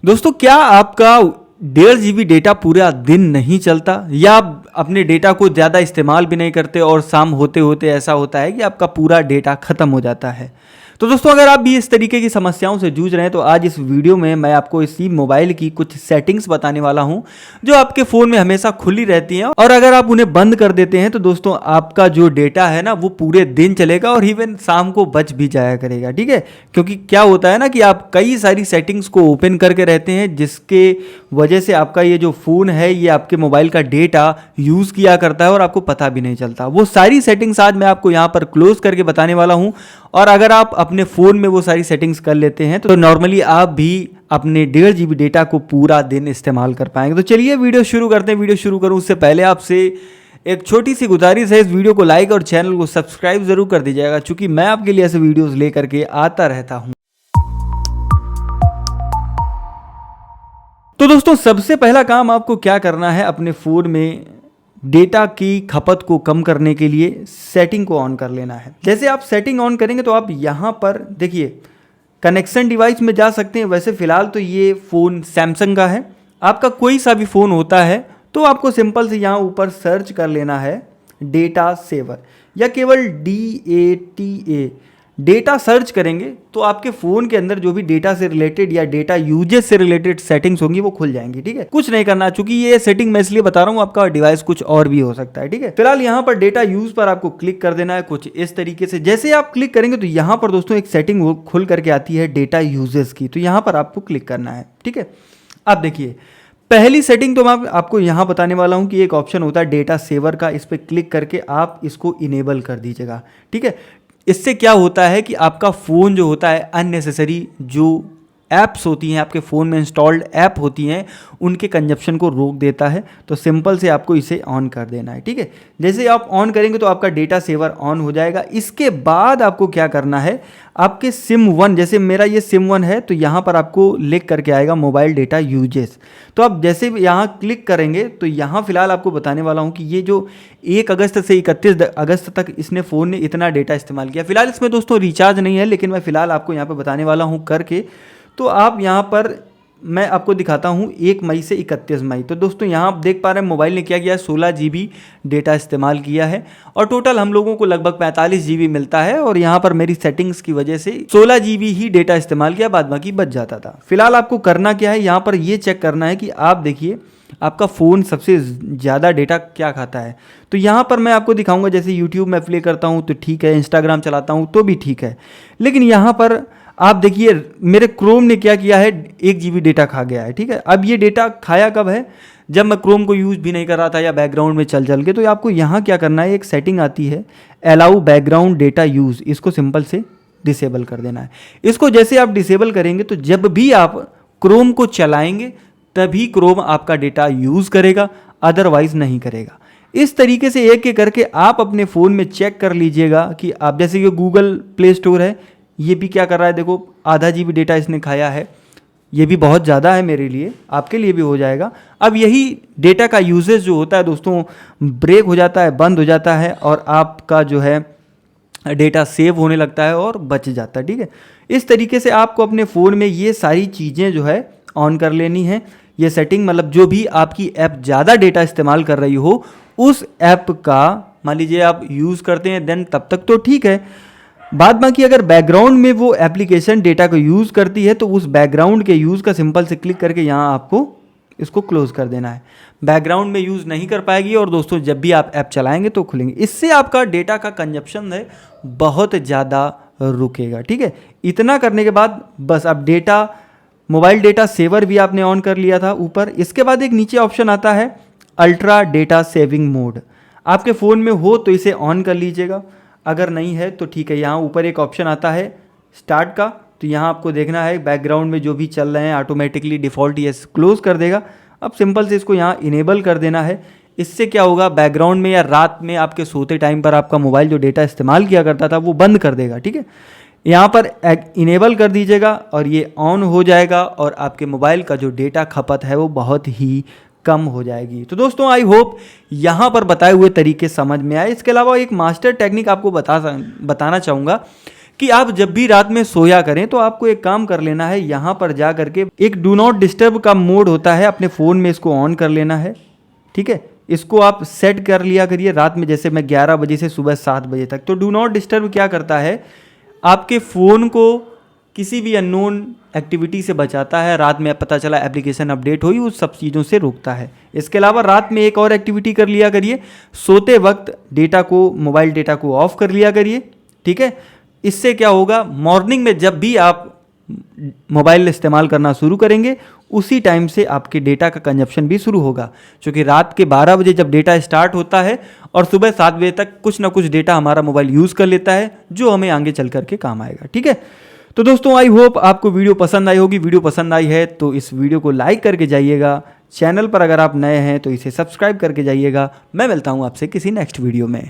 दोस्तों, क्या आपका 1.5 GB डेटा पूरा दिन नहीं चलता या आप अपने डेटा को ज़्यादा इस्तेमाल भी नहीं करते और शाम होते होते ऐसा होता है कि आपका पूरा डेटा ख़त्म हो जाता है। तो दोस्तों, अगर आप भी इस तरीके की समस्याओं से जूझ रहे हैं तो आज इस वीडियो में मैं आपको इसी मोबाइल की कुछ सेटिंग्स बताने वाला हूं जो आपके फ़ोन में हमेशा खुली रहती हैं और अगर आप उन्हें बंद कर देते हैं तो दोस्तों आपका जो डेटा है ना वो पूरे दिन चलेगा और इवन शाम को बच भी जाया करेगा। ठीक है, क्योंकि क्या होता है ना कि आप कई सारी सेटिंग्स को ओपन करके रहते हैं जिसके वजह से आपका ये जो फ़ोन है ये आपके मोबाइल का डेटा यूज़ किया करता है और आपको पता भी नहीं चलता। वो सारी सेटिंग्स आज मैं आपको यहाँ पर क्लोज करके बताने वाला हूँ और अगर आप अपने फ़ोन में वो सारी सेटिंग्स कर लेते हैं तो नॉर्मली आप भी अपने 1.5 GB डेटा को पूरा दिन इस्तेमाल कर पाएंगे। तो चलिए वीडियो शुरू करते हैं। वीडियो शुरू करूँ उससे पहले आपसे एक छोटी सी गुजारिश है, इस वीडियो को लाइक और चैनल को सब्सक्राइब जरूर कर दीजिएगा क्योंकि मैं आपके लिए ऐसे वीडियोज़ लेकर के आता रहता हूँ। तो दोस्तों, सबसे पहला काम आपको क्या करना है, अपने फ़ोन में डेटा की खपत को कम करने के लिए सेटिंग को ऑन कर लेना है। जैसे आप सेटिंग ऑन करेंगे तो आप यहाँ पर देखिए कनेक्शन डिवाइस में जा सकते हैं। वैसे फ़िलहाल तो ये फ़ोन सैमसंग का है, आपका कोई सा भी फ़ोन होता है तो आपको सिंपल से यहाँ ऊपर सर्च कर लेना है डेटा सेवर या केवल DATA डेटा सर्च करेंगे तो आपके फ़ोन के अंदर जो भी डेटा से रिलेटेड या डेटा यूजेस से रिलेटेड सेटिंग्स होंगी वो खुल जाएंगी। ठीक है, कुछ नहीं करना, चूंकि ये सेटिंग मैं इसलिए बता रहा हूँ, आपका डिवाइस कुछ और भी हो सकता है। ठीक है, फिलहाल यहाँ पर डेटा यूज पर आपको क्लिक कर देना है कुछ इस तरीके से। जैसे आप क्लिक करेंगे तो यहाँ पर दोस्तों एक सेटिंग खुल करके आती है डेटा यूजेस की, तो यहाँ पर आपको क्लिक करना है। ठीक है, अब देखिए पहली सेटिंग तो मैं आपको यहाँ बताने वाला हूँ कि एक ऑप्शन होता है डेटा सेवर का, इस पर क्लिक करके आप इसको इनेबल कर दीजिएगा। ठीक है, इससे क्या होता है कि आपका फ़ोन जो होता है अननेसेसरी जो ऐप्स होती हैं, आपके फ़ोन में इंस्टॉल्ड ऐप होती हैं, उनके कंजप्शन को रोक देता है। तो सिंपल से आपको इसे ऑन कर देना है। ठीक है, जैसे आप ऑन करेंगे तो आपका डेटा सेवर ऑन हो जाएगा। इसके बाद आपको क्या करना है, आपके SIM1, जैसे मेरा ये SIM1 है तो यहाँ पर आपको लिख करके आएगा मोबाइल डेटा यूजेस। तो आप जैसे यहाँ क्लिक करेंगे तो यहाँ फिलहाल आपको बताने वाला हूँ कि ये जो 1 अगस्त से 31 अगस्त तक इसने फ़ोन ने इतना डेटा इस्तेमाल किया। फिलहाल इसमें दोस्तों रिचार्ज नहीं है, लेकिन मैं फ़िलहाल आपको यहाँ पर बताने वाला हूँ करके। तो आप यहाँ पर मैं आपको दिखाता हूँ 1 मई से 31 मई। तो दोस्तों यहाँ आप देख पा रहे हैं मोबाइल ने क्या किया है, 16 GB डेटा इस्तेमाल किया है और टोटल हम लोगों को लगभग 45 GB मिलता है और यहाँ पर मेरी सेटिंग्स की वजह से 16 GB ही डेटा इस्तेमाल किया, बाद बाकी बच जाता था। फिलहाल आपको करना क्या है, यहाँ पर ये चेक करना है कि आप देखिए आपका फ़ोन सबसे ज़्यादा डेटा क्या खाता है। तो यहाँ पर मैं आपको दिखाऊंगा, जैसे यूट्यूब में प्ले करता हूँ तो ठीक है, इंस्टाग्राम चलाता हूँ तो भी ठीक है, लेकिन यहाँ पर आप देखिए मेरे क्रोम ने क्या किया है, 1 GB डेटा खा गया है। ठीक है, अब ये डेटा खाया कब है, जब मैं क्रोम को यूज़ भी नहीं कर रहा था या बैकग्राउंड में चल के। तो आपको यहाँ क्या करना है, एक सेटिंग आती है अलाउ बैकग्राउंड डेटा यूज़, इसको सिंपल से डिसेबल कर देना है। इसको जैसे आप डिसेबल करेंगे तो जब भी आप क्रोम को चलाएंगे तभी क्रोम आपका डेटा यूज़ करेगा, अदरवाइज नहीं करेगा। इस तरीके से एक एक करके आप अपने फ़ोन में चेक कर लीजिएगा कि आप, जैसे ये गूगल प्ले स्टोर है, ये भी क्या कर रहा है, देखो आधा GB डेटा इसने खाया है। ये भी बहुत ज़्यादा है मेरे लिए, आपके लिए भी हो जाएगा। अब यही डेटा का यूजेज जो होता है दोस्तों ब्रेक हो जाता है, बंद हो जाता है और आपका जो है डेटा सेव होने लगता है और बच जाता है। ठीक है, इस तरीके से आपको अपने फ़ोन में ये सारी चीज़ें जो है ऑन कर लेनी है। ये सेटिंग मतलब जो भी आपकी ऐप ज़्यादा डेटा इस्तेमाल कर रही हो उस ऐप का मान लीजिए आप यूज़ करते हैं, देन तब तक तो ठीक है। बाद बाकी अगर बैकग्राउंड में वो एप्लीकेशन डेटा को यूज़ करती है तो उस बैकग्राउंड के यूज़ का सिंपल से क्लिक करके यहाँ आपको इसको क्लोज कर देना है। बैकग्राउंड में यूज़ नहीं कर पाएगी और दोस्तों जब भी आप ऐप चलाएंगे तो खुलेंगे। इससे आपका डेटा का कंजप्शन है बहुत ज़्यादा रुकेगा। ठीक है, इतना करने के बाद बस अब डेटा मोबाइल डेटा सेवर भी आपने ऑन कर लिया था ऊपर। इसके बाद एक नीचे ऑप्शन आता है अल्ट्रा डेटा सेविंग मोड, आपके फ़ोन में हो तो इसे ऑन कर लीजिएगा, अगर नहीं है तो ठीक है। यहाँ ऊपर एक ऑप्शन आता है स्टार्ट का, तो यहाँ आपको देखना है बैकग्राउंड में जो भी चल रहे हैं ऑटोमेटिकली डिफ़ॉल्ट ये क्लोज कर देगा। अब सिंपल से इसको यहाँ इनेबल कर देना है। इससे क्या होगा, बैकग्राउंड में या रात में आपके सोते टाइम पर आपका मोबाइल जो डेटा इस्तेमाल किया करता था वो बंद कर देगा। ठीक है, यहाँ पर इनेबल कर दीजिएगा और ये ऑन हो जाएगा और आपके मोबाइल का जो डेटा खपत है वो बहुत ही कम हो जाएगी। तो दोस्तों आई होप यहाँ पर बताए हुए तरीके समझ में आए। इसके अलावा एक मास्टर टेक्निक आपको बताना चाहूँगा कि आप जब भी रात में सोया करें तो आपको एक काम कर लेना है, यहाँ पर जा करके एक डू नॉट डिस्टर्ब का मोड होता है, अपने फ़ोन में इसको ऑन कर लेना है। ठीक है, इसको आप सेट कर लिया करिए रात में, जैसे मैं 11 बजे से सुबह 7 बजे तक। तो डू नॉट डिस्टर्ब क्या करता है, आपके फ़ोन को किसी भी अननोन एक्टिविटी से बचाता है। रात में पता चला एप्लीकेशन अपडेट हुई, उस सब चीज़ों से रोकता है। इसके अलावा रात में एक और एक्टिविटी कर लिया करिए, सोते वक्त डेटा को, मोबाइल डेटा को ऑफ कर लिया करिए। ठीक है, इससे क्या होगा, मॉर्निंग में जब भी आप मोबाइल इस्तेमाल करना शुरू करेंगे उसी टाइम से आपके डेटा का कंजप्शन भी शुरू होगा, क्योंकि रात के 12 बजे जब डेटा स्टार्ट होता है और सुबह 7 बजे तक कुछ ना कुछ डेटा हमारा मोबाइल यूज़ कर लेता है, जो हमें आगे चल करके काम आएगा। ठीक है, तो दोस्तों आई होप आपको वीडियो पसंद आई होगी। वीडियो पसंद आई है तो इस वीडियो को लाइक करके जाइएगा। चैनल पर अगर आप नए हैं तो इसे सब्सक्राइब करके जाइएगा। मैं मिलता हूँ आपसे किसी नेक्स्ट वीडियो में।